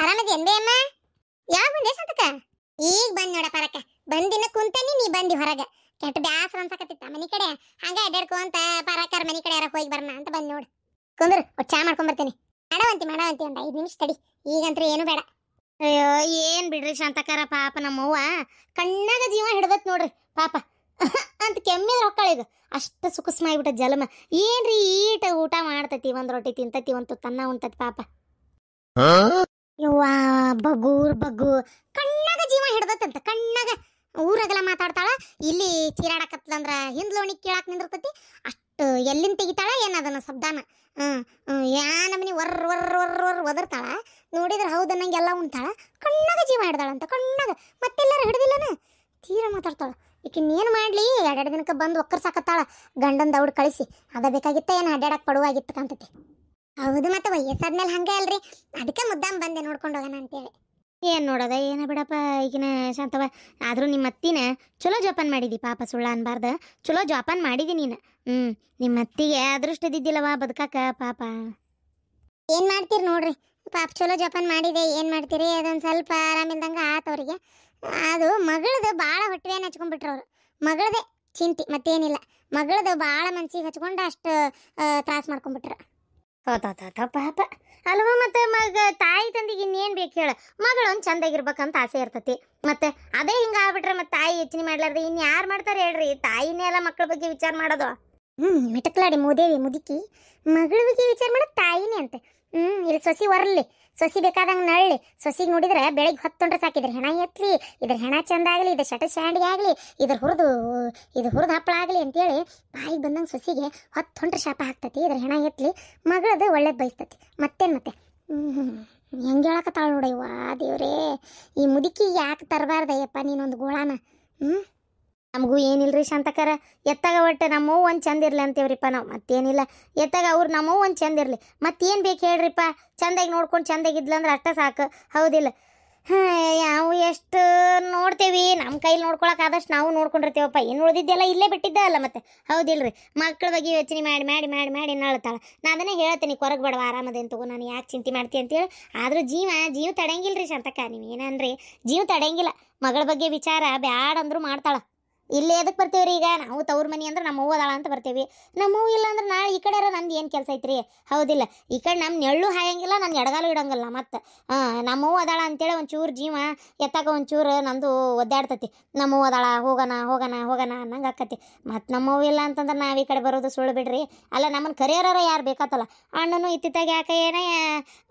ಆರಾಮದೇನ್ ಬೇ ಅಮ್ಮ? ಯಾವ ಬಂದೆ ಸತಕ? ಈಗ ಬಂದ್ ನೋಡ ಪರಕ. ಬಂದಿನ ಕುಂತನಿ ನೀ ಬಂದಿ ಹೊರಗ. ಕೆಟ್ಟ ಬ್ಯಾಸರ ಅನ್ಸಕತ್ತಿತ್ತ ಮನಿ ಕಡೆ. ಹಂಗ ಅಡ್ಡಾಡ್ಕೊಂತ ಪರಕರ ಮನಿ ಕಡೆ ಯಾರ ಹೋಗಿ ಬರೋಣ ಅಂತ ಬಂದ್ ನೋಡು. ಕುಂದ್ರ ಚಾ ಮಾಡ್ಕೊಂಡ್ ಬರ್ತೀನಿ. ಮಾಡವಂತಿ ಒಂದ್ 5 ನಿಮಿಷ ತಡಿ. ಈಗಂತ್ರ ಏನು ಬೇಡ. ಅಯ್ಯೋ ಏನ್ ಬಿಡ್ರಿ ಶಾಂತಕಾರ, ಪಾಪ ನಮ್ಮವ್ವ ಕಣ್ಣಾಗ ಜೀವ ಹಿಡ್ದತ್ ನೋಡ್ರಿ ಪಾಪ ಅಂತ ಕೆಮ್ಮಿದ್ರ ಹೊಕ್ಕಳೀಗ. ಅಷ್ಟ ಸುಖಸ್ಮಾಯ್ಬಿಟ್ಟ ಜಲಮ. ಏನ್ರಿ ಈಟ ಊಟ ಮಾಡ್ತತಿ, ಒಂದ್ ರೊಟ್ಟಿ ತಿಂತತಿ, ಒಂದ್ ತುತ್ತನ್ನ ಉಣ್ತತಿ ಪಾಪ. ಯವ್ವಾ ಬಗ್ಗು ಕಣ್ಣಾಗ ಜೀವ ಹಿಡ್ದತ್ತಂತ. ಕಣ್ಣಾಗ ಊರಾಗೆಲ್ಲ ಮಾತಾಡ್ತಾಳ, ಇಲ್ಲಿ ಚೀರಾಡಕತ್ಲಂದ್ರ ಹಿಂದ್ಲೋಣಿ ಕೇಳಾಕ್ ನಿಂದಿರ್ತತಿ. ಅಷ್ಟು ಎಲ್ಲಿಂದ ತೆಗಿತಾಳ ಏನ ಅದನ್ನ ಶಬ್ದಾನ. ಯಾ ನಮ್ಮನಿ ವರ್ರ ಒದರ್ತಾಳ. ನೋಡಿದ್ರ ಹೌದ ನಂಗೆಲ್ಲ ಉಣ್ತಾಳ. ಕಣ್ಣಾಗ ಜೀವ ಹಿಡ್ದಾಳಂತ, ಕಣ್ಣಾಗ. ಮತ್ತೆಲ್ಲಾರು ಹಿಡ್ದಿಲ್ಲನ ತೀರಾ ಮಾತಾಡ್ತಾಳ. ಈಕಿನ್ನೇನು ಮಾಡ್ಲಿ, 2 ದಿನಕ್ಕೆ ಬಂದು ಒಕ್ಕರ್ ಸಾಕತ್ತಾಳ. ಗಂಡನ್ ದೌಡ್ ಕಳಿಸಿ ಅದ ಬೇಕಾಗಿತ್ತ ಏನ ಅಡ್ಡಾಡಕ್ ಪಡುವಾಗಿತ್ತು ಕಾಂತತಿ. ಹೌದು, ಮತ್ತೆ ವಯಸ್ಸಾದ್ಮೇಲೆ ಹಂಗೆ ಅಲ್ರಿ. ಅದಕ್ಕೆ ಮುದ್ದಾಮ್ ಬಂದೆ ನೋಡ್ಕೊಂಡು ಹೋಗೋಣ ಅಂತೇಳಿ. ಏನ್ ನೋಡೋದ ಏನ ಬಿಡಪ್ಪ ಈಗಿನ ಶಾಂತವ. ಆದ್ರೂ ನಿಮ್ಮ ಅತ್ತಿನ ಚಲೋ ಜೋಪಾನ ಮಾಡಿದಿ ಪಾಪ, ಸುಳ್ಳ ಅನ್ಬಾರ್ದ. ಚಲೋ ಜೋಪಾನ ಮಾಡಿದಿ ನೀನು. ನಿಮ್ಮ ಅತ್ತಿಗೆ ಅದೃಷ್ಟದಿದ್ದಿಲ್ಲವಾ ಬದುಕಾಕ ಪಾಪ. ಏನ್ ಮಾಡ್ತೀರಿ ನೋಡ್ರಿ ಪಾಪ, ಚಲೋ ಜೋಪಾನ ಮಾಡಿದೆ. ಏನ್ ಮಾಡ್ತೀರಿ, ಅದೊಂದು ಸ್ವಲ್ಪ ಆರಾಮಿಲ್ದಂಗ ಆತವ್ರಿಗೆ. ಅದು ಮಗಳದು ಭಾಳ ಹೊಟ್ಟೆನ ಹಚ್ಕೊಂಡ್ಬಿಟ್ರು ಅವ್ರು. ಮಗಳದೇ ಚಿಂತಿ, ಮತ್ತೇನಿಲ್ಲ. ಮಗಳದು ಭಾಳ ಮನ್ಸಿಗೆ ಹಚ್ಕೊಂಡು ಅಷ್ಟು ತ್ರಾಸ ಮಾಡ್ಕೊಂಡ್ಬಿಟ್ರ. ಪಾಪ ಅಲ್ವಾ. ಮತ್ತೆ ತಾಯಿ ತಂದಿಗೆ ಇನ್ನೇನ್ ಬೇಕು ಹೇಳ. ಮಗಳು ಒಂದು ಚಂದಾಗಿರ್ಬೇಕಂತ ಆಸೆ ಇರ್ತತಿ. ಮತ್ತೆ ಅದೇ ಹಿಂಗ ಆಗ್ಬಿಟ್ರೆ ಮತ್ತೆ ತಾಯಿ ಯೋಚನೆ ಮಾಡ್ಲಾರ್ದೆ ಇನ್ ಯಾರು ಮಾಡ್ತಾರೆ ಹೇಳ್ರಿ. ತಾಯಿನೇ ಎಲ್ಲ ಮಕ್ಕಳ ಬಗ್ಗೆ ವಿಚಾರ ಮಾಡೋದು. ಮಿಟಕ್ಲಾಡಿ ಮೂದೇವಿ ಮುದುಕಿ ಮಗಳ ಬಗ್ಗೆ ವಿಚಾರ ಮಾಡೋದು ತಾಯಿನೇ ಅಂತೆ. ಇಲ್ಲಿ ಸೊಸಿ ಹೊರಲಿ, ಸೊಸಿ ಬೇಕಾದಂಗೆ ನಳ್ಳಿ. ಸೊಸಿಗೆ ನೋಡಿದ್ರೆ ಬೆಳಿಗ್ಗೆ 10 ತೊಂಡ್ರೆ ಸಾಕಿದ್ರೆ ಹೆಣ ಎತ್ಲಿ, ಇದ್ರ ಹೆಣ ಚಂದ ಆಗಲಿ, ಇದ್ರ ಶಟ ಶಾಂಡಿಗೆ ಆಗಲಿ, ಇದು ಹುರಿದು ಹಪ್ಪಳ ಆಗಲಿ ಅಂತೇಳಿ ಬಾಯಿಗೆ ಬಂದಂಗೆ ಸೊಸಿಗೆ 10 ತೊಂಡ್ರೆ ಶಾಪ ಹಾಕ್ತತಿ. ಇದ್ರ ಹೆಣ ಎತ್ಲಿ, ಮಗಳದು ಒಳ್ಳೇದು ಬಯಸ್ತತಿ. ಮತ್ತೇನು ಮತ್ತೆ ಹೆಂಗೆ ಹೇಳಕತ್ತಾಳ ನೋಡಯ್ಯವ್ವ ದೇವ್ರೇ. ಈ ಮುದುಕಿ ಯಾಕೆ ತರಬಾರ್ದಯ್ಯಪ್ಪ ನೀನೊಂದು ಗೋಳಾನ. ನಮಗೂ ಏನಿಲ್ರಿ ಶಾಂತಕರ. ಎತ್ತಾಗ ಒಟ್ಟು ನಮ್ಮವ್ವ ಒಂದು ಚಂದ ಇರ್ಲಿ ಅಂತೇವ್ರಿಪ್ಪ ನಾವು. ಮತ್ತೇನಿಲ್ಲ, ಎತ್ತಾಗ ಅವ್ರು ನಮ್ಮವ್ವ ಒಂದು ಚಂದ ಇರಲಿ. ಮತ್ತೇನು ಬೇಕು ಹೇಳ್ರಿಪ್ಪ. ಚಂದಾಗಿ ನೋಡ್ಕೊಂಡು ಚಂದಾಗಿದ್ಲಂದ್ರೆ ಅಷ್ಟ ಸಾಕು, ಹೌದಿಲ್ಲ? ನಾವು ಎಷ್ಟು ನೋಡ್ತೇವಿ, ನಮ್ಮ ಕೈಲಿ ನೋಡ್ಕೊಳಕ್ಕೆ ಆದಷ್ಟು ನಾವು ನೋಡ್ಕೊಂಡಿರ್ತೇವಪ್ಪ. ಏನು ಉಳಿದಿದ್ದೆಲ್ಲ ಇಲ್ಲೇ ಬಿಟ್ಟಿದ್ದ ಅಲ್ಲ ಮತ್ತೆ, ಹೌದಿಲ್ರಿ? ಮಕ್ಕಳ ಬಗ್ಗೆ ಯೋಚನೆ ಮಾಡಿ ಮಾಡಿ ಮಾಡಿ ಮಾಡಿ ನಳ್ತಾಳ. ನಾನು ಅದನ್ನೇ ಹೇಳ್ತೀನಿ, ಕೊರಗೆ ಬಡವ ಆರಾಮದೇನು ತಗೋ, ನಾನು ಯಾಕೆ ಚಿಂತೆ ಮಾಡ್ತೀನಿ ಅಂತೇಳಿ. ಆದರೂ ಜೀವ ತಡೆಯಂಗಿಲ್ರಿ ಶಾಂತಕ್ಕ. ನೀವು ಏನನ್ರಿ, ಜೀವ ತಡೆಯಂಗಿಲ್ಲ. ಮಗಳ ಬಗ್ಗೆ ವಿಚಾರ ಬ್ಯಾಡ ಅಂದ್ರೂ ಮಾಡ್ತಾಳ. ಇಲ್ಲೇ ಎದಕ್ಕೆ ಬರ್ತೀವ್ರಿ ಈಗ ನಾವು? ತವ್ರ ಮನಿ ಅಂದ್ರೆ ನಮ್ಮ ಅವ್ವ ಅದಾಳ ಅಂತ ಬರ್ತೀವಿ. ನಮ್ಮ ಅವ್ವ ಇಲ್ಲ ಅಂದ್ರೆ ನಾಳೆ ಈ ಕಡೆ ನಂದು ಏನು ಕೆಲಸ ಐತ್ರಿ, ಹೌದಿಲ್ಲ? ಈ ಕಡೆ ನಮ್ಮ ನೆಳ್ಳು ಹಾಯಂಗಿಲ್ಲ, ನನ್ನ ಎಡಗಾಲು ಇಡಂಗಿಲ್ಲ. ಮತ್ತು ನಮ್ಮ ಅವ್ವ ಅದಾಳ ಅಂತೇಳಿ ಒಂಚೂರು ಜೀವ ಎತ್ತಾಗ ಒಂಚೂರು ನಂದು ಒದ್ದಾಡ್ತತಿ. ನಮ್ಮ ಅವ್ವ ಅದಾಳ, ಹೋಗೋಣ ಅನ್ನಂಗೆ ಆಕತಿ. ಮತ್ತು ನಮ್ಮ ಅವ್ವ ಇಲ್ಲ ಅಂತಂದ್ರೆ ನಾವು ಈ ಕಡೆ ಬರೋದು ಸುಳ್ಳು ಬಿಡ್ರಿ. ಅಲ್ಲ, ನಮ್ಮನ್ನು ಕರಿಯೋರ ಯಾರು ಬೇಕಾತಲ್ಲ. ಅಣ್ಣನು ಇತ್ತಿತ್ತಾಗ ಯಾಕೆ ಏನೇ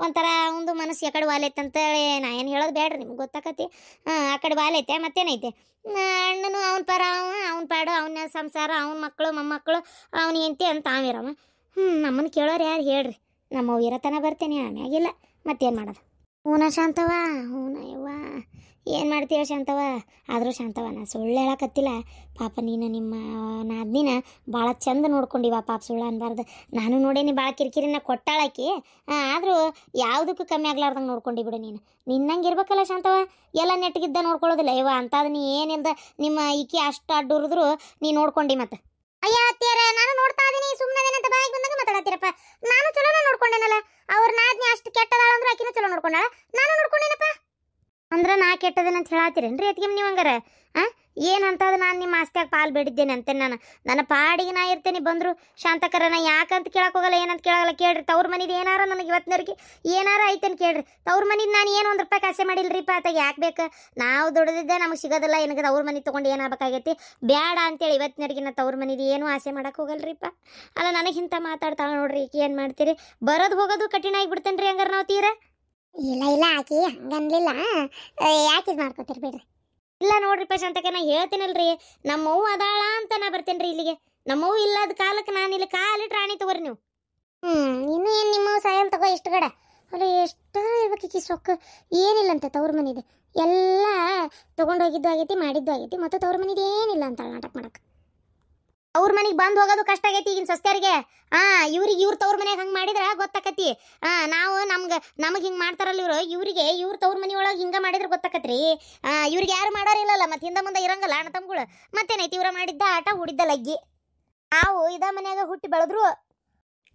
ಒಂಥರ ಒಂದು ಮನಸ್ಸು ಯಾಕಡೆ ವಾಲೈತೆ ಅಂತೇಳಿ ನಾ ಏನು ಹೇಳೋದು ಬೇಡ್ರಿ, ನಿಮ್ಗೆ ಗೊತ್ತಾಕತಿ. ಆ ಕಡೆ ವಾಲೈತೆ ಮತ್ತೇನೈತೆ. ಅಣ್ಣನು ಅವನ ಪರ, ಅವನ ಪಾಡು, ಅವನ ಸಂಸಾರ, ಅವನ ಮಕ್ಕಳು ಮೊಮ್ಮಕ್ಕಳು, ಅವನ ಹೆಂಡತಿ ಅಂತ ತಾವಿರವ. ನಮ್ಮನ್ನು ಕೇಳೋರು ಯಾರು ಹೇಳ್ರಿ? ನಮ್ಮ ಇರತನ ಬರ್ತೇನೆ, ಆಮ್ಯಾಗಿಲ್ಲ. ಮತ್ತೇನು ಮಾಡೋದು? ಹೂನ ಶಾಂತವ, ಹೂನ ಯವ್ವ. ಏನು ಮಾಡ್ತೀವ ಶಾಂತವ? ಆದರೂ ಶಾಂತವ, ನಾ ಸುಳ್ಳು ಹೇಳಕತ್ತಿಲ್ಲ. ಪಾಪ ನೀನು ನಿಮ್ಮ ನಾದ್ನಿನ ಭಾಳ ಚಂದ ನೋಡ್ಕೊಂಡಿವ ಪಾಪ, ಸುಳ್ಳು ಅನ್ಬಾರ್ದು. ನಾನು ನೋಡೇನಿ ಭಾಳ ಕಿರಿಕಿರಿನ ಕೊಟ್ಟಾಳಕಿ. ಆದರೂ ಯಾವುದಕ್ಕೂ ಕಮ್ಮಿ ಆಗ್ಲಾರ್ದಂಗೆ ನೋಡ್ಕೊಂಡು ಬಿಡು ನೀನು. ನಿನ್ನಂಗೆ ಇರ್ಬೇಕಲ್ಲ ಶಾಂತವ. ಎಲ್ಲ ನೆಟ್ಟಗಿದ್ದ ನೋಡ್ಕೊಳ್ಳೋದಿಲ್ಲ ಯವ್ವ. ಅಂತಾದ ನೀ ಏನಿಲ್ದ ನಿಮ್ಮ ಈಕಿ ಅಷ್ಟು ಅಡ್ಡುರಿದ್ರು ನೀ ನೋಡ್ಕೊಂಡು ಮತ್ತೆ. ಅಯ್ಯ ಅತ್ತಿಯರ, ನಾನು ನೋಡ್ತಾ ಇದೀನಿ, ಸುಮ್ಮನೆದೇನಂತ ಬಾಯಿಗೆ ಬಂದಾಗ ಮಾತಾಡತ್ತೀರಪ್ಪ. ನಾನು ಚಲೋನ ನೋಡ್ಕೊಂಡೇನಲ್ಲ. ಅವ್ರ ನಾದ್ನಿ ಅಷ್ಟು ಕೆಟ್ಟದಾಳ ಅಂದ್ರೆ ಆಕಿನೂ ಚಲೋ ನೋಡ್ಕೊಂಡಾಳ, ನಾನು ನೋಡ್ಕೊಂಡೇನಪ್ಪ. ಅಂದ್ರೆ ನಾ ಕೆಟ್ಟದೇನಂತ ಹೇಳತ್ತೀರೇನ್ರಿ ಅತ್ತಿಗೆ ನೀವು ಹಂಗಾರ? ಏನಂತದ ನಾನು ನಿಮ್ಮ ಆಸ್ತಿಯಾಗ ಪಾಲು ಬೇಡಿದ್ದೇನೆ ಅಂತೇನೆ. ನನ್ನ ಪಾಡಿಗೆ ನಾ ಇರ್ತೇನೆ. ಬಂದರು ಶಾಂತಕರನ ಯಾಕಂತ ಕೇಳಕ್ಕೆ ಹೋಗಲ್ಲ, ಏನಂತ ಕೇಳಲ್ಲ. ಕೇಳ್ರಿ, ತವ್ರ ಮನಿದು ಏನಾರ ನನಗೆ ಇವತ್ತಿನವ್ರಿಗೆ ಏನಾರ ಐತೇನು ಕೇಳ್ರಿ. ತವ್ರ ಮನಿದು ನಾನು ಏನು 1 ರೂಪಾಯಿ ಕಾಸೆ ಮಾಡಿಲ್ರಿಪ್ಪ. ಆತಾಗ ಯಾಕೆ ಬೇಕು? ನಾವು ದುಡಿದಿದ್ದೆ ನಮಗೆ ಸಿಗೋದಿಲ್ಲ. ಏನಕ್ಕೆ ಅವ್ರ ಮನೆ ತೊಗೊಂಡು ಏನಾಗಬೇಕಾಗೈತಿ? ಬೇಡ ಅಂತೇಳಿ ಇವತ್ತಿನವ್ರಿಗೆ ನಾ ತವ್ರ ಮನಿದು ಏನೂ ಆಸೆ ಮಾಡಕ್ಕೆ ಹೋಗಲ್ರಿಪ್ಪ. ಅಲ್ಲ, ನನಗಿಂತ ಮಾತಾಡ್ತಾಳೆ ನೋಡ್ರಿ ಈಕಿ. ಏನು ಮಾಡ್ತೀರಿ? ಬರೋದು ಹೋಗೋದು ಕಠಿಣ ಆಗಿಬಿಡ್ತೇನೆ ರೀ ಹಂಗಾರೆ ನಾವು ತೀರ. ಇಲ್ಲ ಆಕಿ ಹಂಗನ್ಲಿಲ್ಲ. ಯಾಕೆ ಇದು ಮಾಡ್ಕೋತೀರಿ ಬಿಡ್ರಿ. ಇಲ್ಲ ನೋಡ್ರಿಪ್ಪ ಶಾಂತಕ, ನಾ ಹೇಳ್ತೀನಲ್ರಿ, ನಮ್ಮವ್ವ ಅದಾಳ ಅಂತ ನಾ ಬರ್ತೇನೆ ರೀ ಇಲ್ಲಿಗೆ. ನಮ್ಮವ್ವ ಇಲ್ಲದ ಕಾಲಕ್ಕೆ ನಾನು ಇಲ್ಲಿ ಕಾಲಿಟ್ಟು ರಾಣಿ ತಗೋರಿ ನೀವು. ಇನ್ನೂ ಏನು ನಿಮ್ಮವ್ವ ಸಾಯಲ್ ತಗೋ ಇಷ್ಟು ಗಡ. ಅಲ್ಲ, ಎಷ್ಟಾರ ಇರ್ಬೇಕೀಕಿ ಸೊಕ್ಕ. ಏನಿಲ್ಲಂತೆ ತವ್ರ ಮನಿದು ಎಲ್ಲ ತೊಗೊಂಡೋಗಿದ್ದು ಆಗೈತಿ, ಮಾಡಿದ್ದು ಆಗೈತಿ. ಮತ್ತು ತವ್ರ ಮನಿದು ಏನಿಲ್ಲ ಅಂತಾಳ ನಾಟಕ ಮಾಡಕ್ಕೆ. ಅವ್ರ ಮನೆಗೆ ಬಂದು ಹೋಗೋದು ಕಷ್ಟ ಆಗೈತಿ ಈಗಿನ ಸೊಸ್ತ್ಯಾರಿಗೆ. ಇವ್ರ ತವ್ರ ಮನೆಗೆ ಹಂಗೆ ಮಾಡಿದ್ರೆ ಗೊತ್ತಾಕತಿ. ನಾವು ನಮಗೆ ಹಿಂಗೆ ಮಾಡ್ತಾರಲ್ಲ ಇವ್ರಿಗೆ ಇವ್ರ ತವ್ರ ಮನೆ ಒಳಗೆ ಹಿಂಗೆ ಮಾಡಿದ್ರೆ ಗೊತ್ತಾಕತ್ರಿ. ಇವ್ರಿಗೆ ಯಾರು ಮಾಡೋರಿಲ್ಲಲ್ಲ, ಮತ್ತೆ ಹಿಂದೆ ಮುಂದೆ ಇರಂಗಲ್ಲ ಅಣ್ಣ ತಮ್ಗಳು. ಮತ್ತೇನೈತಿ, ಇವ್ರ ಮಾಡಿದ್ದ ಆಟ ಹೂಡಿದ್ದ ಲಗ್ಗಿ. ನಾವು ಇದ ಮನ್ಯಾಗ ಹುಟ್ಟಿ ಬೆಳೆದ್ರು,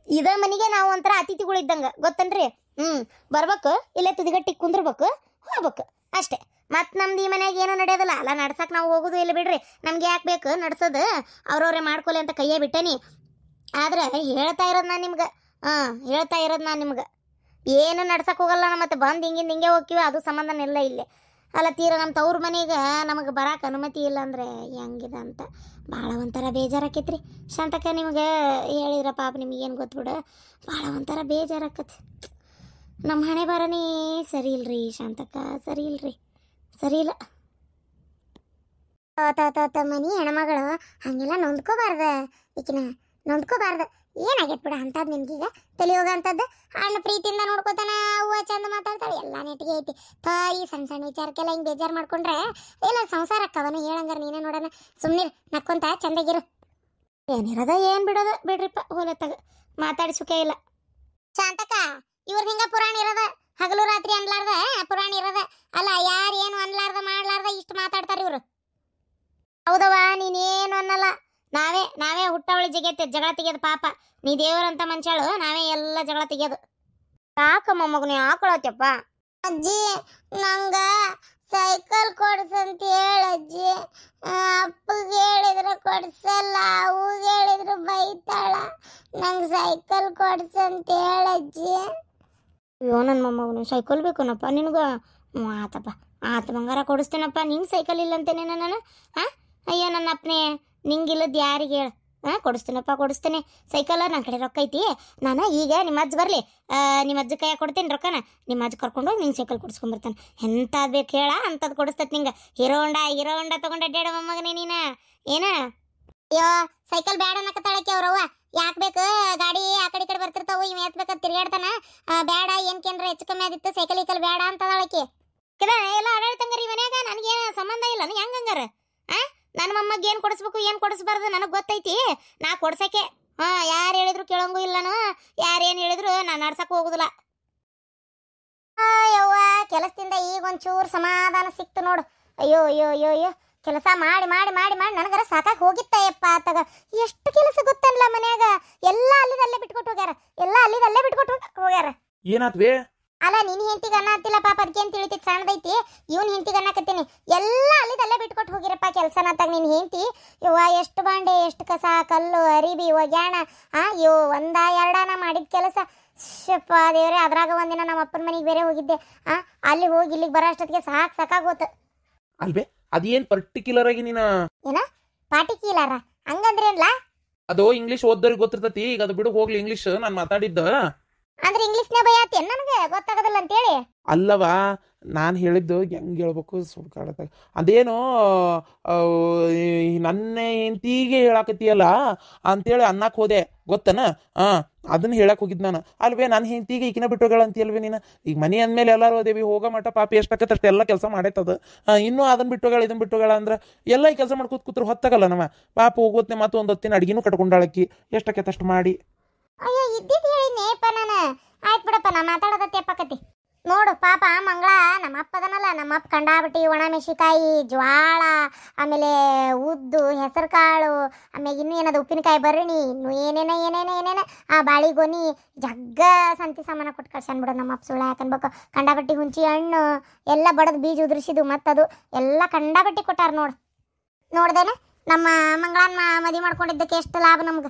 ಇದ ಮನೆಗೆ ನಾವು ಒಂಥರ ಅತಿಥಿಗಳು ಇದ್ದಂಗೆ, ಗೊತ್ತನ್ರಿ? ಬರ್ಬೇಕು, ಇಲ್ಲೇ ತುದಿಗಟ್ಟಿ ಕುಂದ್ರಬೇಕು, ಹೋಗ್ಬೇಕು ಅಷ್ಟೇ. ಮತ್ತು ನಮ್ದು ಈ ಮನ್ಯಾಗ ಏನೂ ನಡೆಯೋದಿಲ್ಲ ಅಲ್ಲ, ನಡ್ಸಕ್ಕೆ ನಾವು ಹೋಗೋದು ಇಲ್ಲ ಬಿಡ್ರಿ. ನಮ್ಗೆ ಯಾಕೆ ಬೇಕು ನಡ್ಸೋದು, ಅವ್ರವ್ರೇ ಮಾಡ್ಕೊಲಿ ಅಂತ ಕೈಯೇ ಬಿಟ್ಟೇನಿ. ಆದ್ರೆ ಹೇಳ್ತಾ ಇರೋದು ನಾನು ನಿಮ್ಗೆ, ಹೇಳ್ತಾ ಇರೋದು ನಾನು ನಿಮ್ಗೆ, ಏನು ನಡ್ಸಕ್ಕೆ ಹೋಗಲ್ಲ. ಮತ್ತೆ ಬಂದು ಹಿಂಗೆ ಹೋಗ್ತೀವಿ, ಅದು ಸಂಬಂಧನ ಇಲ್ಲ ಇಲ್ಲೇ ಅಲ್ಲ. ತೀರ ನಮ್ಮ ತವ್ರ ಮನೆಗೆ ನಮಗೆ ಬರಕ್ಕೆ ಅನುಮತಿ ಇಲ್ಲ ಅಂದರೆ ಹೆಂಗಿದೆ ಅಂತ ಭಾಳ ಒಂಥರ ಬೇಜಾರಾಕೈತ್ರಿ. ಶಾಂತಕ್ಕ ನಿಮ್ಗೆ ಹೇಳಿದ್ರ ಪಾಪ ನಿಮಗೇನು ಗೊತ್ತುಬಿಡ, ಭಾಳ ಒಂಥರ ಬೇಜಾರಾಕತಿ. ನಮ್ಮ ಹಣೆ ಬರನೇ ಸರಿ ಇಲ್ರಿ ಶಾಂತಕ್ಕ, ಸರಿ ಇಲ್ರಿ, ಸರಿ ಇಲ್ಲ. ಮನಿ ಹೆಣ್ಮಗಳು ಹಂಗೆಲ್ಲ ನೊಂದ್ಕೋಬಾರ್ದ, ಈಕಿನ ನೊಂದ್ಕೋಬಾರ್ದು. ಏನಾಗೈತೆ ಬಿಡ ಅಂಥದ್ದು ನಿಮ್ಗೀಗ ತಲೆ ಹೋಗೋ ಅಂಥದ್ದು. ಅಣ್ಣ ಪ್ರೀತಿಯಿಂದ ನೋಡ್ಕೋತಾನ, ಹೂವು ಚಂದ ಮಾತಾಡ್ತಾಳೆ, ಎಲ್ಲ ನೆಟ್ಟಿಗೆ ಐತಿ. ಈ ಸಣ್ಣ ಸಣ್ಣ ವಿಚಾರಕ್ಕೆಲ್ಲ ಹಿಂಗೆ ಬೇಜಾರು ಮಾಡ್ಕೊಂಡ್ರೆ ಇಲ್ಲ ಸಂಸಾರ ಅಕ್ಕವನು ಹೇಳಂಗಾರ. ನೀನೇ ನೋಡೋಣ, ಸುಮ್ಮನೆ ನಕ್ಕೊಂತ ಚಂದಾಗಿರು. ಏನಿರೋದ ಏನು ಬಿಡೋದು ಬಿಡ್ರಿಪ್ಪ, ಹೋಲತ್ತಾಗ ಮಾತಾಡಿ ಸುಖ ಇಲ್ಲ. ಶಾಂತಕ್ಕ ಇವ್ರದ್ದು ಹಿಂಗ ಪುರಾಣ ಇರೋದ, ಹಗಲು ರಾತ್ರಿ ಅನ್ಲಾರ್ದ ಪುರಾಣ ಇರೋದ ಅಲ್ಲ. ಯಾರು ಏನು ಅನ್ಲಾರ್ದ ಮಾಡ್ಲಾರ್ದ ಇಷ್ಟು ಮಾತಾಡ್ತಾರೆ ಇವರು. ಹೌದವ, ನೀನೇನು ಅನ್ನಲ್ಲ. ನಾವೇ ಹುಟ್ಟವಳಿ ಜಗಳ ತೆಗಿಯೋದು ಪಾಪ. ನೀ ದೇವರಂತ ಮನುಷ್ಯಳು, ನಾವೇ ಎಲ್ಲ ಜಗಳ ತೆಗಿಯೋದು. ಯಾಕಮ್ಮ ಮಗನ ಯಾಕೊಳತ್ತಪ್ಪ? ಅಜ್ಜಿ ನಂಗ ಸೈಕಲ್ ಕೊಡ್ಸಂತ ಹೇಳಜ್ಜಿ. ಅಪ್ಪಗೆ ಹೇಳಿದ್ರೆ ಕೊಡ್ಸಲ್ಲ, ಅವ್ಗೆ ಹೇಳಿದ್ರೆ ಬೈತಾಳ. ನಂಗೆ ಸೈಕಲ್ ಕೊಡ್ಸಂತ ಹೇಳಜ್ಜಿ. ಅಯ್ಯೋ ನನ್ನ ಮೊಮ್ಮಗನು ಸೈಕಲ್ ಬೇಕನಪ್ಪ ನಿನಗ? ಆತಪ್ಪ, ಆತ ಬಂಗಾರ ಕೊಡಿಸ್ತೇನಪ್ಪ. ನಿಂಗೆ ಸೈಕಲ್ ಇಲ್ಲಂತೇನೆ ನಾನು? ಅಯ್ಯೋ ನನ್ನ ಅಪ್ಪನೇ, ನಿಂಗಿಲ್ಲದ್ದು ಯಾರಿಗೆ ಹೇಳು? ಕೊಡಿಸ್ತೇನೆ ಸೈಕಲ್. ನನ್ನ ಕಡೆ ರೊಕ್ಕ ಐತಿ. ನಾನು ಈಗ ನಿಮ್ಮ ಅಜ್ಜ ಬರಲಿ, ನಿಮ್ಮ ಅಜ್ಜ ಕೈಯಾಗ ಕೊಡ್ತೀನಿ ರೊಕ್ಕನ. ನಿಮ್ಮ ಅಜ್ಜ ಕರ್ಕೊಂಡೋಗಿ ನಿಂಗೆ ಸೈಕಲ್ ಕೊಡಿಸ್ಕೊಂಬರ್ತಾನೆ. ಎಂಥದ್ದು ಬೇಕು ಹೇಳ, ಅಂಥದ್ದು ಕೊಡಿಸ್ತೈತಿ ನಿಂಗೆ. ಹೀರೋ ಹೊಂಡ ತೊಗೊಂಡು ಅಡ್ಡಾಡ ಮೊಮ್ಮಗನೇ ನೀನು ಏನ? ಅಯ್ಯೋ ಸೈಕಲ್ ಬೇಡ ಅನ್ನಕತ್ತಾಳಕ್ಕೆ ಅವ್ರವ್ವ. ಯಾಕೆ ಬೇಕು? ಗಾಡಿ ಆ ಕಡೆ ಬರ್ತಿರ್ತಾವು, ಇವ್ ಎತ್ಬೇಕಂತ ತಿರ್ಗಾಡ್ತಾನ. ಬೇಡ ಏನ್ಕೇನ್ರ ಹೆಚ್ಚು ಕಮ್ಮಿ ಆದಿತ್ತು, ಸೈಕಲ್ ಬೇಡ ಅಂತದಾಳಕ್ಕೆ. ಎಲ್ಲ ಆಡಾಡ್ತಂಗಾರ ಈ ಮನ್ಯಾಗ, ನನಗೇನು ಸಂಬಂಧ ಇಲ್ಲ. ಹೆಂಗಂಗಾರ ನನ್ನ ಮೊಮ್ಮಗೆ ಏನು ಕೊಡಿಸ್ಬೇಕು ಏನು ಕೊಡಿಸ್ಬಾರ್ದು ನನಗೆ ಗೊತ್ತೈತಿ. ನಾ ಕೊಡ್ಸಕ್ಕೆ ಯಾರು ಹೇಳಿದ್ರು ಕೇಳಂಗೂ ಇಲ್ಲನು, ಯಾರೇನು ಹೇಳಿದ್ರು ನಾನು ನಡ್ಸಕ್ಕೆ ಹೋಗುದಿಲ್ಲ. ಯವ್ವ ಕೆಲಸದಿಂದ ಈಗ ಒಂಚೂರು ಸಮಾಧಾನ ಸಿಕ್ತು ನೋಡು. ಅಯ್ಯೋ ಅಯ್ಯೋ ಅಯ್ಯೋ ಅಯ್ಯೋ, ಕೆಲಸ ಮಾಡಿ ಮಾಡಿ ಮಾಡಿ ಮಾಡಿ ನನಗರ ಸಾಕಾಗಿ ಹೋಗಿತ್ತಯ್ಯಪ್ಪ. ಆತಾಗ ಎಷ್ಟು ಕೆಲಸ ಗೊತ್ತಲ್ಲ ಮನ್ಯಾಗ. ಎಲ್ಲ ಅಲ್ಲಿದಲ್ಲೇ ಬಿಟ್ಕೊಟ್ಟು ಹೋಗ್ಯಾರ. ಏನಾತ್ವೇ? ಅಲ್ಲ ನಿನ್ನ ಹೆಂಡತಿಗೆ ಅನ್ನ ಹತ್ತಿಲ್ಲ ಪಾಪ, ಅದಕ್ಕೆ ಅಂತ ತಿಳಿತೈತಿ ಸಣ್ಣದೈತಿ. ಇವನ್ ಹೆಂಡತಿಗೆ ಅನ್ನಕತ್ತೀನಿ, ಎಲ್ಲ ಅಲ್ಲಿದಲ್ಲೇ ಬಿಟ್ಕೊಟ್ಟು ಹೋಗಿರಪ್ಪ ಕೆಲಸನತ್ತಾಗ. ನಿನ್ನ ಹೆಂಡತಿ ಇವ ಎಷ್ಟು ಬಾಂಡೆ, ಎಷ್ಟು ಕಸ, ಕಲ್ಲು, ಅರಿಬಿ, ಒಗ್ಯಾಣ, ಇವು ಒಂದ ಎರಡನ ಮಾಡಿದ ಕೆಲಸ. ಶಪ್ಪ ದೇವ್ರೆ, ಅದ್ರಾಗ ಒಂದಿನ ನಮ್ಮ ಅಪ್ಪನ ಮನೆಗೆ ಬೇರೆ ಹೋಗಿದ್ದೆ. ಅಲ್ಲಿ ಹೋಗಿ ಇಲ್ಲಿಗೆ ಬರೋ ಅಷ್ಟೊತ್ತಿಗೆ ಸಾಕಾಗೋತು. ಅಲ್ವೇ ಅದೇನ್ ಪರ್ಟಿಕ್ಯುಲರ್ ಆಗಿ ನೀನ ಏನ ಪಾಟಿಕ್ಯುಲರ ಹಂಗಂದ್ರೇನ್ಲ? ಅದು ಇಂಗ್ಲಿಷ್ ಓದ್ದವ್ರಿಗೆ ಗೊತ್ತಿರ್ತತಿ. ಈಗ ಅದು ಬಿಡು ಹೋಗ್ಲಿ, ಇಂಗ್ಲಿಷ್ ನಾನು ಮಾತಾಡಿದ್ದ ಅಂದ್ರೆ ಇಂಗ್ಲಿಷ್ನೇ ಭಯತಿ ನನಗೆ ಗೊತ್ತಾಗೋದಿಲ್ಲ ಅಂತೇಳಿ. ಅಲ್ಲವಾ, ನಾನು ಹೇಳಿದ್ದು ಹೆಂಗೆ ಹೇಳ್ಬೇಕು ಸುಡ್ಕಾಡದಾಗ. ಅದೇನೋ ನನ್ನ ಹೆಂಡತಿಗೆ ಹೇಳಾಕತಿಯಲ್ಲ ಅಂತೇಳಿ ಅನ್ನಕ್ಕೆ ಹೋದೆ ಗೊತ್ತನ. ಅದನ್ನ ಹೇಳಕ್ ಹೋಗಿದ್ ನಾನು. ಅಲ್ವೇ ನನ್ನ ಹೆಂಡತಿಗೆ ಈಗಿನ ಬಿಟ್ಟೋಗಳ ಅಂತೀಯಲ್ವೇ ನೀನು? ಈಗ ಮನೆ ಅಂದಮೇಲೆ ಎಲ್ಲರೂ ಅದೇವಿ ಹೋಗೋ ಮಟ್ಟ ಪಾಪಿ ಎಷ್ಟಾಕತ್ತೆ ಅಷ್ಟೆಲ್ಲ ಕೆಲಸ ಮಾಡೈತದ. ಇನ್ನೂ ಅದನ್ನ ಬಿಟ್ಟೋಗಳ ಇದನ್ನ ಬಿಟ್ಟೋಗಳ ಅಂದ್ರೆ ಎಲ್ಲ ಈ ಕೆಲಸ ಮಾಡ್ಕೋತ ಕೂತ್ರು ಹೊತ್ತಾಗಲ್ಲ ನಮ್ಮ ಪಾಪ. ಹೋಗೋತ್ನೆ ಮತ್ತು ಒಂದು ಹೊತ್ತಿನ ಅಡ್ಗಿನೂ ಕಟ್ಕೊಂಡಾಳಕ್ಕಿ ಎಷ್ಟಾಕೈತೆ ಅಷ್ಟು ಮಾಡಿ. ಅಯ್ಯೋ ಇದ್ದಿದ್ದು ಹೇಳಿನೇಪ್ಪ ನಾನು. ಆಯ್ತು ಬಿಡಪ್ಪ, ನಾ ಮಾತಾಡೋದತ್ತೆ ಅಪ್ಪಕತಿ ನೋಡು. ಪಾಪ ಮಂಗಳ ನಮ್ಮ ಅಪ್ಪದನಲ್ಲ, ನಮ್ಮ ಅಪ್ಪ ಕಂಡಾಬಿಟ್ಟು ಒಣ ಮೆಣಸಿಕಾಯಿ, ಜ್ವಾಳ, ಆಮೇಲೆ ಉದ್ದು, ಹೆಸರು ಕಾಳು, ಆಮೇಲೆ ಇನ್ನೂ ಏನದು ಉಪ್ಪಿನಕಾಯಿ ಬರಣಿ, ಇನ್ನು ಏನೇನ ಬಾಳಿಗೊನಿ ಜಗ್ಗ ಸಂತಿ ಸಾಮಾನ ಕೊಟ್ಟು ಕಳ್ಸನ್ ಬಿಡು ನಮ್ಮ ಅಪ್ಪ. ಸುಳ್ಳ ಯಾಕನ್ಬೇಕು? ಕಂಡಾಬಟ್ಟಿ ಹುಂಚಿ ಹಣ್ಣು ಎಲ್ಲ ಬಡದು ಬೀಜ ಉದುರಿಸಿದು ಮತ್ತದು ಎಲ್ಲ ಕಂಡಾಬಟ್ಟಿ ಕೊಟ್ಟಾರ ನೋಡ್ದೇನೆ. ನಮ್ಮ ಮಂಗಳನ್ನ ಮದುವೆ ಮಾಡ್ಕೊಂಡಿದ್ದಕ್ಕೆ ಎಷ್ಟು ಲಾಭ ನಮ್ಗೆ.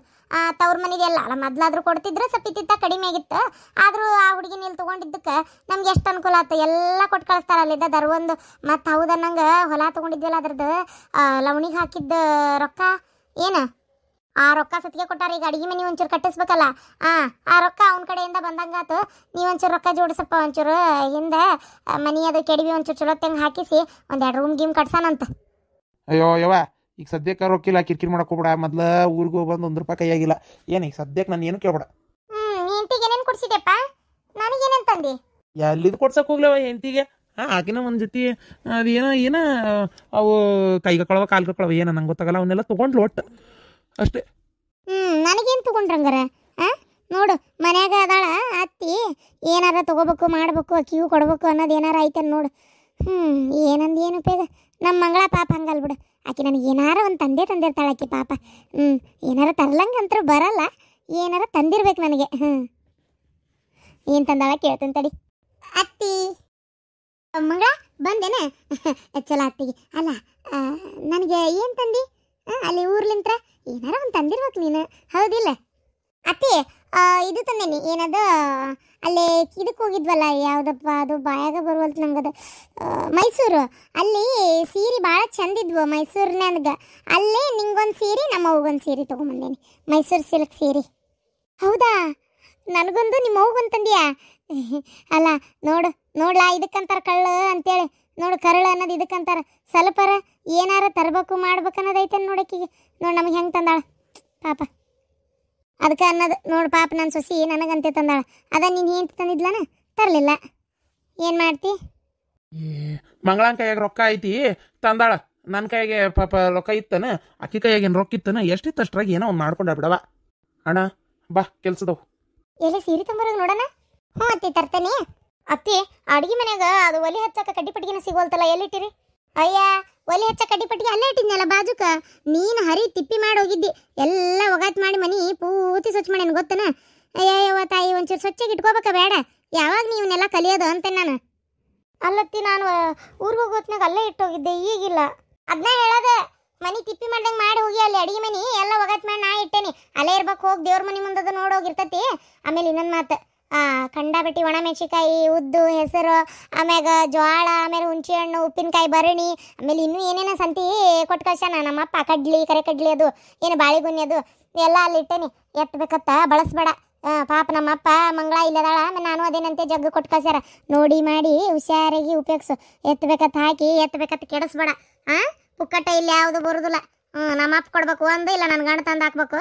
ತವ್ರ ಮನೆಗೆ ಎಲ್ಲ ಅಲ್ಲ ಮೊದ್ಲಾದ್ರೂ ಕೊಡ್ತಿದ್ರೆ ಸಪ್ಪಿತ್ತಿತ್ತ ಕಡಿಮೆ ಆಗಿತ್ತು. ಆದರೂ ಆ ಹುಡುಗಿನ ಇಲ್ಲಿ ತೊಗೊಂಡಿದ್ದಕ್ಕೆ ನಮ್ಗೆ ಎಷ್ಟು ಅನುಕೂಲ ಆಯ್ತು. ಎಲ್ಲ ಕೊಟ್ಟು ಕಳಿಸ್ತಾರ ಅಲ್ಲಿದ್ದ ದರ್ವೊಂದು. ಮತ್ತು ಹೌದನ್ನಂಗೆ ಹೊಲ ತೊಗೊಂಡಿದ್ವಲ್ಲ ಅದ್ರದ್ದು ಲವಣಿಗೆ ಹಾಕಿದ್ದ ರೊಕ್ಕ ಏನು ಆ ರೊಕ್ಕ ಸತ್ತಿಗೆ ಕೊಟ್ಟಾರ. ಈಗ ಅಡುಗೆ ಮನೆ ಒಂಚೂರು ಕಟ್ಟಿಸ್ಬೇಕಲ್ಲ, ಆ ರೊಕ್ಕ ಅವನ ಕಡೆಯಿಂದ ಬಂದಂಗಾತು. ನೀವು ಒಂಚೂರು ರೊಕ್ಕ ಜೋಡಿಸಪ್ಪ, ಒಂಚೂರು ಹಿಂದೆ ಮನೆ ಅದು ಕೆಡವಿ ಒಂಚೂರು ಚಲೋ ತಂಗ ಹಾಕಿಸಿ ಒಂದೆರಡು ರೂಮ್ ಗೀಮ್ ಕಟ್ಸಾನಂತ. ಅಯ್ಯೋ ಯವ್ವ, ಈಗ ಸದ್ಯಕ್ಕೆ ರೊಕ್ಕಿಲ್ಲ, ಕಿರಿಕಿರಿ ಮಾಡಕ್ಕೆ ಹೋಗ್ಬೇಡ. ಮೊದ್ಲು ಊರಿಗೆ ಹೋಗಿ ಬಂದು 1 ರೂಪಾಯಿ ಕೈಯಾಗಿಲ್ಲ. ಏನು ಈಗ ಸದ್ಯಕ್ಕೆ ನಾನು ಏನು ಕೇಳ್ಬೇಡ. ಹೆಂಡತಿಗೆ ಏನೇನು ಕೊಡ್ಸಿದೆಪ್ಪ? ನನಗೇನೇನು ತಂದಿ? ಎಲ್ಲಿದ್ದು ಕೊಡ್ಸಕ್ಕೆ ಹೋಗ್ಲವ ಹೆಂಡತಿಗೆ? ಆಕಿನ ಒಂದು ಜೊತೆ ಅದೇನೋ ಅವು ಕೈಗಕ್ಕಳವ ಕಾಲ್ಗಕ್ಕಳವ ಏನೋ ನಂಗೆ ಗೊತ್ತಾಗಲ್ಲ. ಅವನ್ನೆಲ್ಲ ತೊಗೊಂಡ್ಲು ಒಟ್ಟು ಅಷ್ಟೇ. ನನಗೇನು ತೊಗೊಂಡ್ರಂಗಾರ? ನೋಡು ಮನ್ಯಾಗ ಅದಾಳ ಅತ್ತಿ, ಏನಾರ ತೊಗೋಬೇಕು ಮಾಡಬೇಕು ಅಕ್ಕಿಗೂ ಕೊಡ್ಬೇಕು ಅನ್ನೋದು ಏನಾರ ಐತನ್ ನೋಡು. ಏನಂದು ಏನು ಉಪಯೋಗ? ನಮ್ಮ ಮಂಗಳ ಪಾಪ ಹಂಗಲ್ ಬಿಡು. ಆಕೆ ನನಗೆ ಏನಾರ ಒಂದು ತಂದಿರ್ತಾಳೆ ಆಕೆ ಪಾಪ. ಏನಾರ ತರ್ಲಂಗಂತರೂ ಬರಲ್ಲ, ಏನಾರ ತಂದಿರ್ಬೇಕು ನನಗೆ. ಏನು ತಂದಾಳ ಕೇಳ್ತೇನೆ ತಡಿ. ಅತ್ತಿ ಮಗಳ ಬಂದೇನ? ಚಲ ಅತ್ತಿಗೆ. ಅಲ್ಲ ನನಗೆ ಏನು ತಂದಿ? ಅಲ್ಲಿ ಊರ್ಲಿಂತ್ರ ಏನಾರ ಒಂದು ತಂದಿರ್ಬೇಕು ನೀನು, ಹೌದಿಲ್ಲ? ಅತ್ತಿ ಇದು ತಂದೇನಿ, ಏನದು ಅಲ್ಲೇ ಇದಕ್ಕೆ ಹೋಗಿದ್ವಲ್ಲ, ಯಾವುದಪ್ಪ ಅದು ಬಾಯಾಗ ಬರುವಲ್ತು ನಂಗದು, ಮೈಸೂರು. ಅಲ್ಲಿ ಸೀರೆ ಭಾಳ ಚಂದಿದ್ವು ಮೈಸೂರಿನಾಗ. ಅಲ್ಲೇ ನಿಂಗೊಂದು ಸೀರೆ, ನಮ್ಮ ಅವ್ಗೊಂದು ಸೀರೆ ತೊಗೊಂಬಂದೇನಿ, ಮೈಸೂರು ಸಿಲ್ಕ್ ಸೀರೆ. ಹೌದಾ? ನನಗೊಂದು ನಿಮ್ಮ ಅವ್ಗೊಂದು ತಂದಿಯಾ? ಅಲ್ಲ ನೋಡ್ಲಾ, ಇದಕ್ಕಂತಾರ ಕಳ್ಳು ಅಂತೇಳಿ. ನೋಡು, ಕರಳು ಅನ್ನೋದು ಇದಕ್ಕಂತಾರ. ಸ್ವಲ್ಪರ ಏನಾರ ತರಬೇಕು ಮಾಡ್ಬೇಕು ಅನ್ನೋದೈತೆ ನೋಡಕ್ಕಿಗೆ. ನೋಡಿ ನಮಗೆ ಹೆಂಗೆ ತಂದಾಳ ಪಾಪ. ಅದಕ್ಕೆ ಅನ್ನೋದು ನೋಡು ಪಾಪ, ನನ್ನ ಸೊಸಿ ನನಗಂತೆ ತಂದಾಳ. ಅದ ನೀನು ಏನು ತಂದಿದ್ಲನ? ತರಲಿಲ್ಲ. ಏನು ಮಾಡ್ತಿ? ಮಂಗಳಾನ್ ಕೈಯಾಗ ರೊಕ್ಕ ಐತಿ ತಂದಾಳ. ನನ್ನ ಕೈಯಾಗೆ ಪಾಪ ರೊಕ್ಕ ಇತ್ತನ, ಅಕ್ಕಿ ಕೈಯಾಗ ಏನು ರೊಕ್ಕ ಇತ್ತನ, ಎಷ್ಟಿತ್ತು ಅಷ್ಟ್ರಾಗ ಏನೋ ಒಂದು ಮಾಡ್ಕೊಂಡ ಬಿಡವ. ಅಣ್ಣ ಬಾ, ಕೆಲ್ಸದವು. ಎಲ್ಲಿ ಸೀರೆ ತಂಬರೋದು ನೋಡೋಣ. ಹ್ಞೂ ಅತ್ತಿ, ತರ್ತೇನೆ. ಅತ್ತಿ, ಅಡುಗೆ ಮನ್ಯಾಗ ಅದು ಒಲೆ ಹಚ್ಚಕ್ಕೆ ಕಡ್ಡಿ ಪಟ್ಟಿಗೆನ ಸಿಗೋಲ್ತಲ್ಲ, ಎಲ್ಲಿಟ್ಟಿರಿ? ಅಯ್ಯ, ಒಲೆ ಹಚ್ಚ ಕಡ್ಡಿ ಪಟ್ಟಿಗೆ ಅಲ್ಲೇ ಇಟ್ಟಿದ್ನಲ್ಲ ಬಾಜುಕ. ನೀನು ಹರಿ ತಿಪ್ಪಿ ಮಾಡಿ ಹೋಗಿದ್ದಿ, ಎಲ್ಲ ಒಗಾತ್ ಮಾಡಿ ಮನಿ ಪೂರ್ತಿ ಸ್ವಚ್ಛ ಮಾಡ್ಯಾನ ಗೊತ್ತನ? ಅಯ್ಯವ್ವ ತಾಯಿ, ಒಂಚೂರು ಸ್ವಚ್ಛಗೆ ಇಟ್ಕೋಬೇಕ ಬೇಡ? ಯಾವಾಗ ನೀವನ್ನೆಲ್ಲ ಕಲಿಯೋದು ಅಂತ ನಾನು. ಅಲ್ಲತ್ತಿ, ನಾನು ಊರಿಗೆ ಹೋಗೋತ್ನಾಗ ಅಲ್ಲೇ ಇಟ್ಟೋಗಿದ್ದೆ, ಈಗಿಲ್ಲ. ಅದನ್ನ ಹೇಳೋದ, ಮನಿ ತಿಪ್ಪಿ ಮಾಡ್ದಂಗೆ ಮಾಡಿ ಹೋಗಿ ಅಲ್ಲಿ ಅಡಿಗೆ ಮನಿ ಎಲ್ಲ ಒಗಾತ್ ಮಾಡಿ ನಾ ಇಟ್ಟೇನಿ. ಅಲ್ಲೇ ಇರ್ಬೇಕು, ಹೋಗಿ ದೇವ್ರ ಮನಿ ಮುಂದದ ನೋಡೋಗಿರ್ತತಿ. ಆಮೇಲೆ ಇನ್ನೊಂದು ಮಾತು, ಕಂಡಾಬಟ್ಟಿ ಒಣ ಮೆಣಸಿಕಾಯಿ, ಉದ್ದು, ಹೆಸರು, ಆಮ್ಯಾಗ ಜ್ವಾಳ, ಆಮೇಲೆ ಹುಣಸೆ ಹಣ್ಣು, ಉಪ್ಪಿನಕಾಯಿ, ಭರಣಿ, ಆಮೇಲೆ ಇನ್ನೂ ಏನೇನೋ ಸಂತಿ ಕೊಟ್ಟು ಕಳ್ಸ್ಯಾನ ನಮ್ಮಪ್ಪ. ಕಡ್ಲಿ, ಕರೆ ಕಡ್ಲಿ, ಅದು ಏನು ಬಾಳೆಗೊನೆ, ಅದು ಎಲ್ಲ ಅಲ್ಲಿ ಇಟ್ಟೇನಿ. ಎತ್ತಬೇಕತ್ತ ಬಳಸ್ಬೇಡ ಪಾಪ. ನಮ್ಮಪ್ಪ ಮಂಗಳ ಇಲ್ಲದಾಳ, ನಾನು ಅದೇನಂತೆ ಜಗ್ಗು ಕೊಟ್ಟು ಕಳ್ಸ್ಯಾರ. ನೋಡಿ ಮಾಡಿ ಹುಷಾರಾಗಿ ಉಪಯೋಗಿಸು. ಎತ್ತಬೇಕತ್ತ ಹಾಕಿ, ಎತ್ತಬೇಕತ್ತ ಕೆಡಿಸ್ಬೇಡ. ಪುಕ್ಕಟ್ಟ ಇಲ್ಲಿ ಯಾವುದು ಬರೋದಿಲ್ಲ. ನಮ್ಮಪ್ಪ ಕೊಡ್ಬೇಕು ಒಂದು, ಇಲ್ಲ ನನ್ನ ಗಂಡ ತಂದು ಹಾಕ್ಬೇಕು.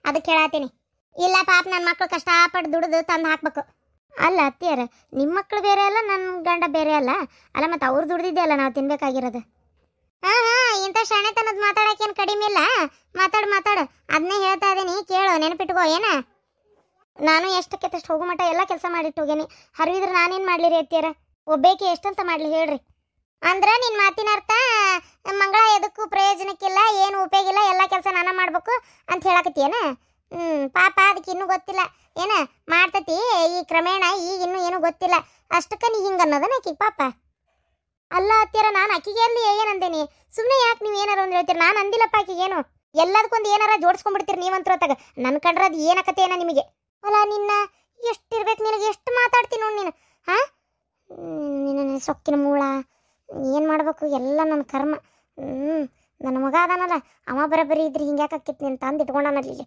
ಅದಕ್ಕೆ ಹೇಳತ್ತೀನಿ. ಇಲ್ಲ ಪಾಪ, ನನ್ನ ಮಕ್ಳು ಕಷ್ಟಪಟ್ಟು ದುಡಿದು ತಂದು ಹಾಕ್ಬೇಕು. ಅಲ್ಲ ಅತ್ತಿಯರ, ನಿಮ್ಮ ಮಕ್ಳು ಬೇರೆ ಅಲ್ಲ, ನನ್ನ ಗಂಡ ಬೇರೆ ಅಲ್ಲ. ಅಲ್ಲ ಮತ್ತು ಅವ್ರು ದುಡ್ದಿದ್ದೆ ಅಲ್ಲ ನಾವು ತಿನ್ಬೇಕಾಗಿರೋದು. ಇಂಥ ಶಾಣೆತನದ ಮಾತಾಡೋಕೇನು ಕಡಿಮೆ ಇಲ್ಲ. ಮಾತಾಡು. ಅದನ್ನೇ ಹೇಳ್ತಾ ಇದ್ದೀನಿ, ಕೇಳು, ನೆನಪಿಟ್ಕೋ. ಏನ ನಾನು ಎಷ್ಟಕ್ಕೆಷ್ಟು ಹೋಗೋ ಮಟ್ಟ ಎಲ್ಲ ಕೆಲಸ ಮಾಡಿಟ್ಟು ಹೋಗೇನಿ. ಹರಿವಿದ್ರೆ ನಾನೇನು ಮಾಡಲಿ ರೀ ಅತ್ತಿಯರ? ಒಬ್ಬೇಕೆ ಎಷ್ಟಂತ ಮಾಡಲಿ ಹೇಳ್ರಿ? ಅಂದ್ರೆ ನಿನ್ನ ಮಾತಿನ ಅರ್ಥ ಮಂಗಳ ಎದಕ್ಕೂ ಪ್ರಯೋಜನಕ್ಕಿಲ್ಲ, ಏನು ಉಪಯೋಗ ಇಲ್ಲ, ಎಲ್ಲ ಕೆಲಸ ನಾನು ಮಾಡಬೇಕು ಅಂತ ಹೇಳಕತ್ತೀಯೇನ? ಪಾಪ, ಅದಕ್ಕೆ ಇನ್ನೂ ಗೊತ್ತಿಲ್ಲ. ಏನ ಮಾಡ್ತತಿ ಈ ಕ್ರಮೇಣ, ಈಗ ಇನ್ನೂ ಏನೂ ಗೊತ್ತಿಲ್ಲ. ಅಷ್ಟಕ್ಕೆ ನೀ ಹಿಂಗೆ ಅನ್ನೋದನ ಆಕಿಗೆ ಪಾಪ. ಅಲ್ಲ ಅತ್ತಿಯರ, ನಾನು ಆಕಿಗೆ ಅಲ್ಲಿ ಏನಂದೇನಿ? ಸುಮ್ಮನೆ ಯಾಕೆ ನೀವು ಏನಾರು ಅಂದ್ರೆ ಹೇಳ್ತೀರಿ? ನಾನು ಅಂದಿಲ್ಲಪ್ಪ ಆಕಿಗೇನು. ಎಲ್ಲದಕ್ಕೊಂದು ಏನಾರ ಜೋಡಿಸ್ಕೊಂಡ್ಬಿಡ್ತೀರಿ ನೀವಂತರೂ ಹೊತ್ತಾಗ. ನನ್ನ ಕಂಡ್ರೆ ಅದು ಏನಕತೆ ಏನ ನಿಮಗೆ? ಅಲ್ಲ ನಿನ್ನ ಎಷ್ಟಿರ್ಬೇಕು ನಿನಗೆ? ಎಷ್ಟು ಮಾತಾಡ್ತೀನಿ ನೋಡಿ ನೀನು. ನಿನ್ನ ಸೊಕ್ಕಿನ ಮೂಳ. ಏನು ಮಾಡ್ಬೇಕು? ಎಲ್ಲ ನನ್ನ ಕರ್ಮ. ನನ್ನ ಮಗ ಅದಾನಲ್ಲ, ಅವ ಬರೋಬ್ಬರಿ ಇದ್ರಿ ಹಿಂಗೆ ಯಾಕೆ ಆಕಿತ್ತು ನೀನು ತಂದು ಇಟ್ಕೊಂಡಾನಲ್ಲಿ.